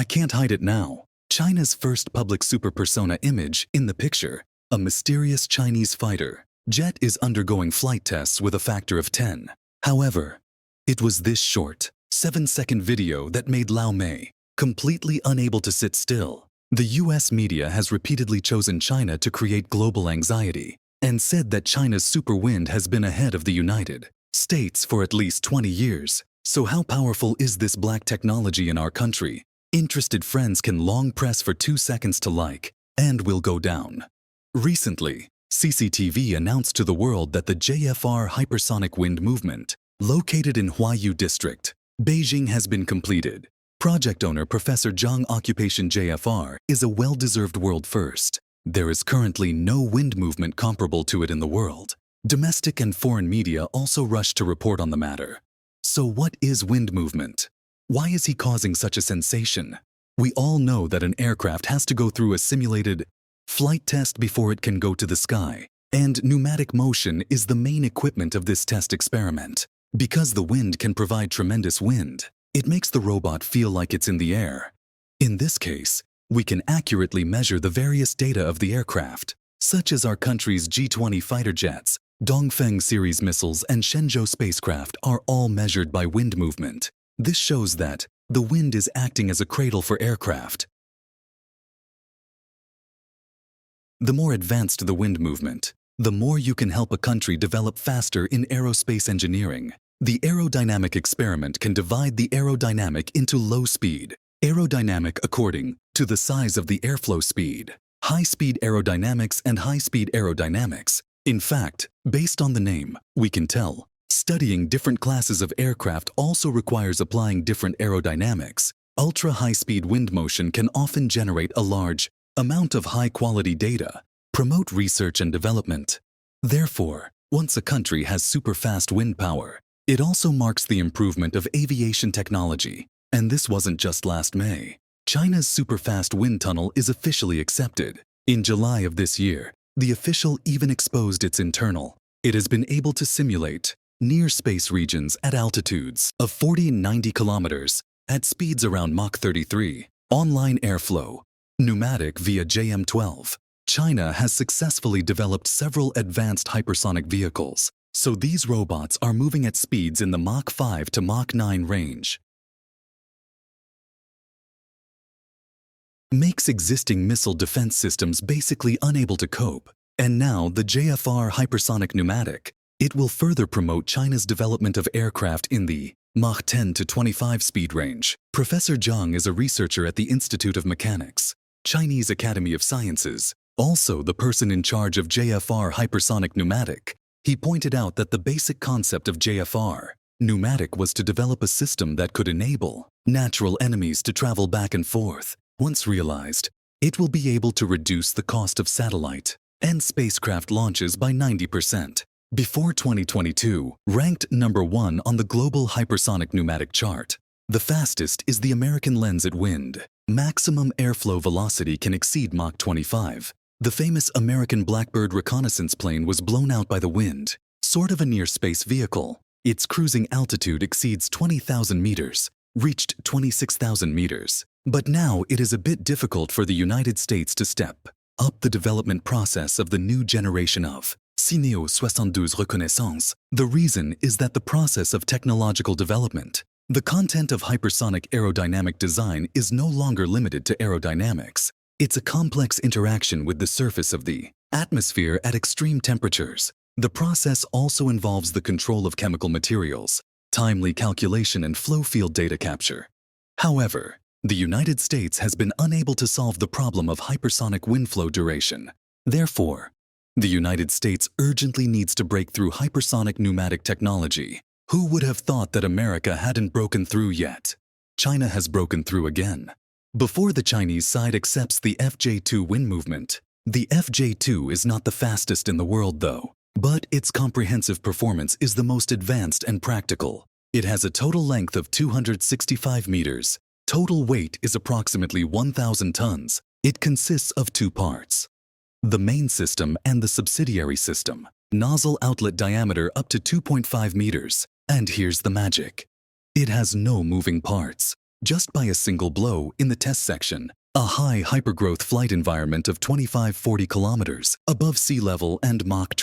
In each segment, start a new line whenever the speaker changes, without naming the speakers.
I can't hide it now. China's first public super-persona image in the picture, a mysterious Chinese fighter jet is undergoing flight tests with a factor of 10. However, it was this short, 7-second video that made Lau Mei completely unable to sit still. The US media has repeatedly chosen China to create global anxiety and said that China's super wind has been ahead of the United States for at least 20 years. So how powerful is this black technology in our country? Interested friends can long press for 2 seconds to like, and will go down. Recently, CCTV announced to the world that the JFR hypersonic wind movement, located in Huaiyu District, Beijing, has been completed. Project owner Professor Zhang Occupation JFR is a well-deserved world first. There is currently no wind movement comparable to it in the world. Domestic and foreign media also rushed to report on the matter. So what is wind movement? Why is he causing such a sensation? We all know that an aircraft has to go through a simulated flight test before it can go to the sky, and pneumatic motion is the main equipment of this test experiment. Because the wind can provide tremendous wind, it makes the robot feel like it's in the air. In this case, we can accurately measure the various data of the aircraft, such as our country's G-20 fighter jets, Dongfeng series missiles, and Shenzhou spacecraft are all measured by wind movement. This shows that the wind is acting as a cradle for aircraft. The more advanced the wind movement, the more you can help a country develop faster in aerospace engineering. The aerodynamic experiment can divide the aerodynamic into low speed, aerodynamic according to the size of the airflow speed, high-speed aerodynamics, and high-speed aerodynamics. In fact, based on the name, we can tell. Studying different classes of aircraft also requires applying different aerodynamics. Ultra-high-speed wind motion can often generate a large amount of high-quality data, promote research and development. Therefore, once a country has super-fast wind power, it also marks the improvement of aviation technology. And this wasn't just last May. China's super-fast wind tunnel is officially accepted. In July of this year, the official even exposed its internal. It has been able to simulate near-space regions at altitudes of 40 and 90 kilometers, at speeds around Mach 33, online airflow, pneumatic via JM-12. China has successfully developed several advanced hypersonic vehicles, so these robots are moving at speeds in the Mach 5 to Mach 9 range. Makes existing missile defense systems basically unable to cope. And now the JFR hypersonic pneumatic, it will further promote China's development of aircraft in the Mach 10 to 25 speed range. Professor Zhang is a researcher at the Institute of Mechanics, Chinese Academy of Sciences, also the person in charge of JFR hypersonic pneumatic. He pointed out that the basic concept of JFR pneumatic was to develop a system that could enable natural enemies to travel back and forth. Once realized, it will be able to reduce the cost of satellite and spacecraft launches by 90%. Before 2022, ranked number 1 on the global hypersonic pneumatic chart. The fastest is the American LensIt Wind. Maximum airflow velocity can exceed Mach 25. The famous American Blackbird reconnaissance plane was blown out by the wind, sort of a near-space vehicle. Its cruising altitude exceeds 20,000 meters, reached 26,000 meters. But now it is a bit difficult for the United States to step up the development process of the new generation of Cineo 72 reconnaissance. The reason is that the process of technological development, the content of hypersonic aerodynamic design, is no longer limited to aerodynamics. It's a complex interaction with the surface of the atmosphere at extreme temperatures. The process also involves the control of chemical materials, timely calculation, and flow field data capture. However, the United States has been unable to solve the problem of hypersonic wind flow duration. Therefore, the United States urgently needs to break through hypersonic pneumatic technology. Who would have thought that America hadn't broken through yet? China has broken through again. Before the Chinese side accepts the FJ-2 wind movement, the FJ-2 is not the fastest in the world though, but its comprehensive performance is the most advanced and practical. It has a total length of 265 meters. Total weight is approximately 1,000 tons. It consists of 2 parts: the main system and the subsidiary system. Nozzle outlet diameter up to 2.5 meters. And here's the magic. It has no moving parts. just by a single blow in the test section. A high hypergrowth flight environment of 25-40 kilometers above sea level and Mach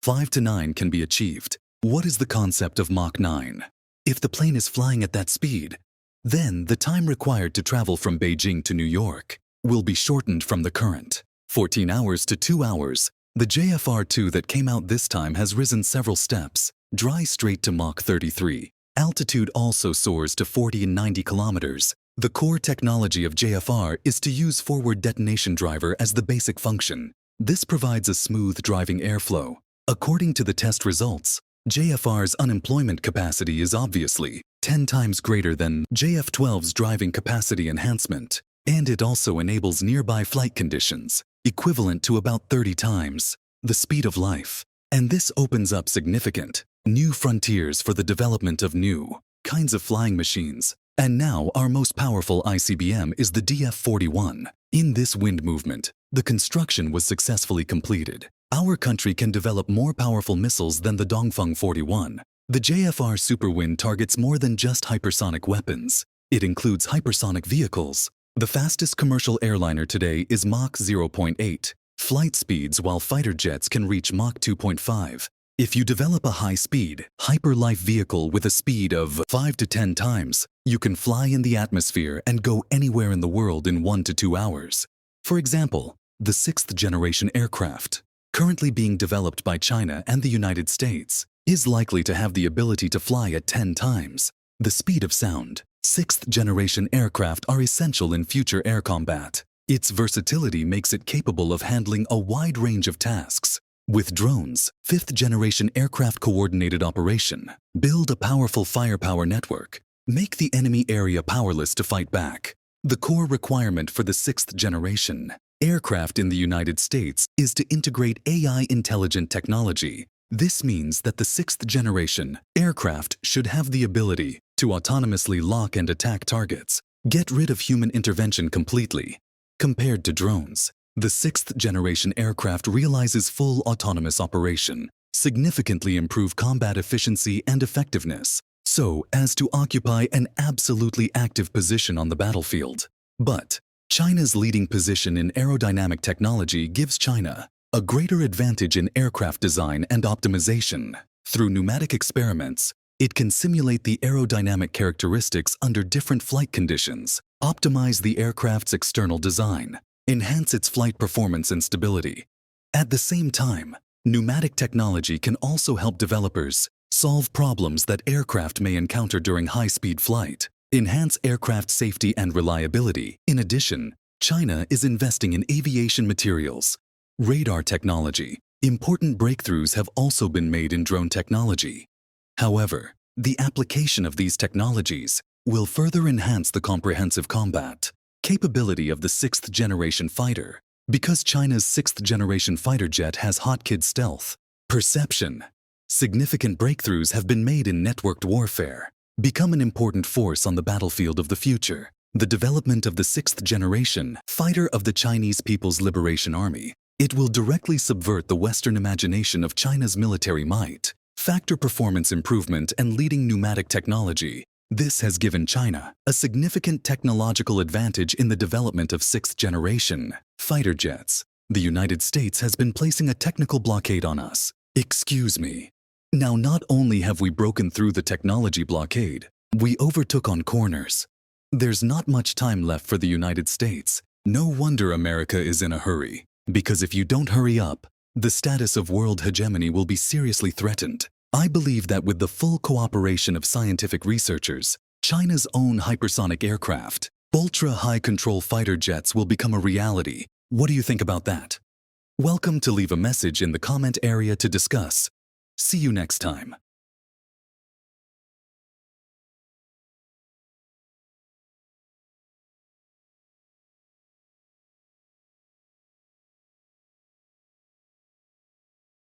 5 to 9 can be achieved. What is the concept of Mach 9? If the plane is flying at that speed, then the time required to travel from Beijing to New York will be shortened from the current 14 hours to 2 hours. The JFR-2 that came out this time has risen several steps, dry straight to Mach 33. Altitude also soars to 40 and 90 kilometers. The core technology of JFR is to use forward detonation driver as the basic function. This provides a smooth driving airflow. According to the test results, JFR's unemployment capacity is obviously 10 times greater than JF-12's driving capacity enhancement, and it also enables nearby flight conditions, equivalent to about 30 times the speed of life. And this opens up significant new frontiers for the development of new kinds of flying machines. And now our most powerful ICBM is the DF-41. In this wind movement, the construction was successfully completed. Our country can develop more powerful missiles than the Dongfeng 41. The JFR Superwind targets more than just hypersonic weapons. It includes hypersonic vehicles. The fastest commercial airliner today is Mach 0.8 flight speeds, while fighter jets can reach Mach 2.5. If you develop a high-speed, hyper-life vehicle with a speed of 5 to 10 times, you can fly in the atmosphere and go anywhere in the world in 1 to 2 hours. For example, the 6th-generation aircraft, currently being developed by China and the United States, is likely to have the ability to fly at 10 times the speed of sound. 6th-generation aircraft are essential in future air combat. Its versatility makes it capable of handling a wide range of tasks. With drones, 5th-generation aircraft coordinated operation, build a powerful firepower network, make the enemy area powerless to fight back. The core requirement for the 6th-generation aircraft in the United States is to integrate AI intelligent technology. This means that the 6th-generation aircraft should have the ability to autonomously lock and attack targets, get rid of human intervention completely. Compared to drones, the 6th-generation aircraft realizes full autonomous operation, significantly improve combat efficiency and effectiveness, so as to occupy an absolutely active position on the battlefield. But China's leading position in aerodynamic technology gives China a greater advantage in aircraft design and optimization. Through pneumatic experiments, it can simulate the aerodynamic characteristics under different flight conditions, optimize the aircraft's external design, enhance its flight performance and stability. At the same time, pneumatic technology can also help developers solve problems that aircraft may encounter during high-speed flight, enhance aircraft safety and reliability. In addition, China is investing in aviation materials, radar technology. Important breakthroughs have also been made in drone technology. However, the application of these technologies will further enhance the comprehensive combat capability of the 6th-generation fighter, because China's 6th-generation fighter jet has Hawkid stealth perception. Significant breakthroughs have been made in networked warfare, become an important force on the battlefield of the future. The development of the 6th-generation fighter of the Chinese People's Liberation Army. It will directly subvert the Western imagination of China's military might, factor performance improvement and leading pneumatic technology. This has given China a significant technological advantage in the development of 6th-generation fighter jets. The United States has been placing a technical blockade on us. Excuse me. Now, not only have we broken through the technology blockade, we overtook on corners. There's not much time left for the United States. No wonder America is in a hurry, because if you don't hurry up, the status of world hegemony will be seriously threatened. I believe that with the full cooperation of scientific researchers, China's own hypersonic aircraft, ultra-high control fighter jets will become a reality. What do you think about that? Welcome to leave a message in the comment area to discuss. See you next time.